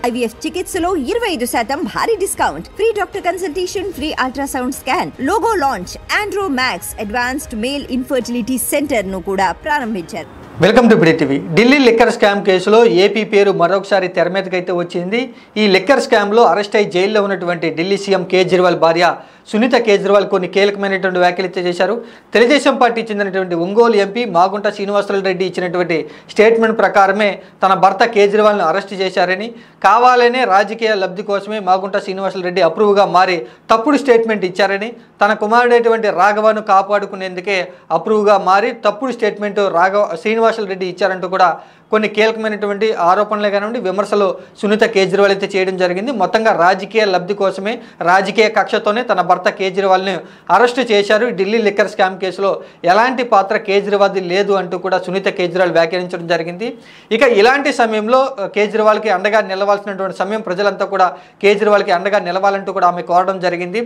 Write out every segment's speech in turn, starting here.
IVF చికిత్సలో 25% భారీ discount, free doctor consultation, free ultrasound scan, logo launch, Andro Max advanced male infertility centre ను కూడా ప్రారంభించారు. Welcome to BD TV. Delhi liquor scam కేసులో AP పేరు మరొకసారి తెర మీదకైతే వచ్చింది. ఈ లిక్కర్ స్కామ్లో అరెస్ట్ అయి జైల్లో ఉన్నటువంటి ఢిల్లీ సీఎం కేజ్రీవాల్ భార్య సునీత కేజ్రీవాల్ కొన్ని కీలకమైనటువంటి వ్యాఖ్యలు చేశారు. తెలుగుదేశం పార్టీ చెందినటువంటి ఒంగోలు ఎంపీ మాగుంట శ్రీనివాసరెడ్డి ఇచ్చినటువంటి స్టేట్మెంట్ ప్రకారమే తన భర్త కేజ్రీవాల్ను అరెస్ట్ చేశారని, కావాలనే రాజకీయ లబ్ధి కోసమే మాగుంట శ్రీనివాసరెడ్డి అప్రూవ్గా మారి తప్పుడు స్టేట్మెంట్ ఇచ్చారని, తన కుమారుడైనటువంటి రాఘవను కాపాడుకునేందుకే అప్రూవ్గా మారి తప్పుడు స్టేట్మెంట్ శ్రీనివాసరెడ్డి ఇచ్చారంటూ కూడా కొన్ని కీలకమైనటువంటి ఆరోపణలే కానివ్వండి, విమర్శలు సునీత కేజ్రీవాల్ అయితే చేయడం జరిగింది. మొత్తంగా రాజకీయ లబ్ధి కోసమే, రాజకీయ కక్షతోనే తన భర్త కేజ్రీవాల్ని అరెస్ట్ చేశారు. ఢిల్లీ లిక్కర్ స్కామ్ కేసులో ఎలాంటి పాత్ర కేజ్రీవాల్ది లేదు అంటూ కూడా సునీత కేజ్రీవాల్ వ్యాఖ్యానించడం జరిగింది. ఇక ఇలాంటి సమయంలో కేజ్రీవాల్కి అండగా నిలవాల్సినటువంటి సమయం, ప్రజలంతా కూడా కేజ్రీవాల్కి అండగా నిలవాలంటూ కూడా ఆమె కోరడం జరిగింది.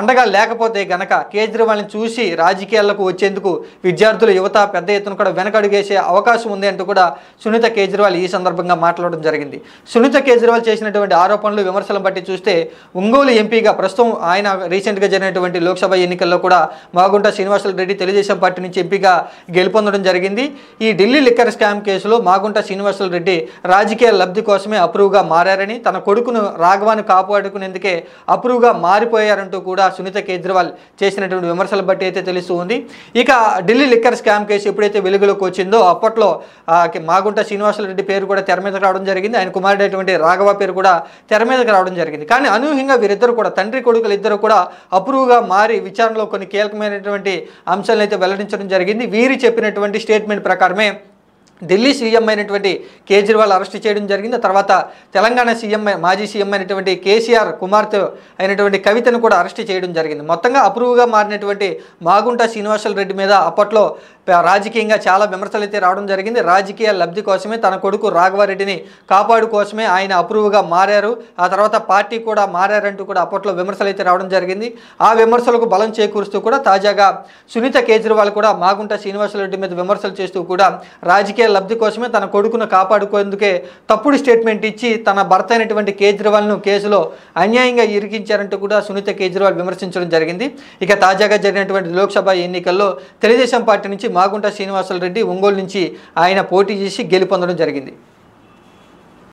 అండగా లేకపోతే గనక కేజ్రీవాల్ని చూసి రాజకీయాలకు వచ్చేందుకు విద్యార్థులు, యువత పెద్ద ఎత్తున కూడా వెనకడుగేసే అవకాశం ఉంది అంటూ కూడా సునీత కేజ్రీవాల్ ఈ సందర్భంగా మాట్లాడడం జరిగింది. సునీత కేజ్రీవాల్ చేసినటువంటి ఆరోపణలు, విమర్శలను బట్టి చూస్తే ఒంగోలు ఎంపీగా ప్రస్తుతం ఆయన రీసెంట్గా జరిగినటువంటి లోక్సభ ఎన్నికల్లో కూడా మాగుంట శ్రీనివాసరెడ్డి తెలుగుదేశం పార్టీ నుంచి ఎంపీగా గెలుపొందడం జరిగింది. ఈ ఢిల్లీ లిక్కర్ స్కామ్ కేసులో మాగుంట శ్రీనివాసరెడ్డి రాజకీయ లబ్ధి కోసమే అప్రూవ్గా మారారని, తన కొడుకును రాఘవాన్ని కాపాడుకునేందుకే అప్రూవ్గా మారిపోయారంటూ కూడా సునీత కేజ్రీవాల్ చేసినటువంటి విమర్శలు బట్టి అయితే తెలుస్తూ ఉంది. ఇక ఢిల్లీ లిక్కర్ స్కామ్ కేసు ఎప్పుడైతే వెలుగులోకి వచ్చిందో అప్పట్లో మాగుంట శ్రీనివాసరెడ్డి పేరు కూడా తెర మీదకి రావడం జరిగింది. ఆయన కుమారుడైనటువంటి రాఘవ పేరు కూడా తెర మీదకి రావడం జరిగింది. కానీ అనూహ్యంగా వీరిద్దరు కూడా, తండ్రి కొడుకులు ఇద్దరు కూడా అప్రూవ్గా మారి విచారణలో కొన్ని కీలకమైనటువంటి అంశాలను అయితే వెల్లడించడం జరిగింది. వీరు చెప్పినటువంటి స్టేట్మెంట్ ప్రకారమే ఢిల్లీ సీఎం అయినటువంటి కేజ్రీవాల్ అరెస్ట్ చేయడం జరిగింది. తర్వాత తెలంగాణ సీఎం, మాజీ సీఎం అయినటువంటి కేసీఆర్ కుమార్తె అయినటువంటి కవితను కూడా అరెస్ట్ చేయడం జరిగింది. మొత్తంగా అప్రూవ్గా మారినటువంటి మాగుంట శ్రీనివాసరెడ్డి మీద అప్పట్లో రాజకీయంగా చాలా విమర్శలు అయితే రావడం జరిగింది. రాజకీయ లబ్ధి కోసమే, తన కొడుకు రాఘవారెడ్డిని కాపాడు కోసమే ఆయన అప్రూవ్గా మారారు, ఆ తర్వాత పార్టీ కూడా మారారంటూ కూడా అప్పట్లో విమర్శలు అయితే రావడం జరిగింది. ఆ విమర్శలకు బలం చేకూరుస్తూ కూడా తాజాగా సునీత కేజ్రీవాల్ కూడా మాగుంట శ్రీనివాసరెడ్డి మీద విమర్శలు చేస్తూ కూడా రాజకీయ లబ్ధి కోసమే తన కొడుకును కాపాడుకునేందుకే తప్పుడు స్టేట్మెంట్ ఇచ్చి తన భర్త అయినటువంటి కేజ్రీవాల్ను కేసులో అన్యాయంగా ఇరికించారంటూ కూడా సునీత కేజ్రీవాల్ విమర్శించడం జరిగింది. ఇక తాజాగా జరిగినటువంటి లోక్సభ ఎన్నికల్లో తెలుగుదేశం పార్టీ నుంచి మాగుంట శ్రీనివాసరెడ్డి ఒంగోలు నుంచి ఆయన పోటీ చేసి గెలుపొందడం జరిగింది.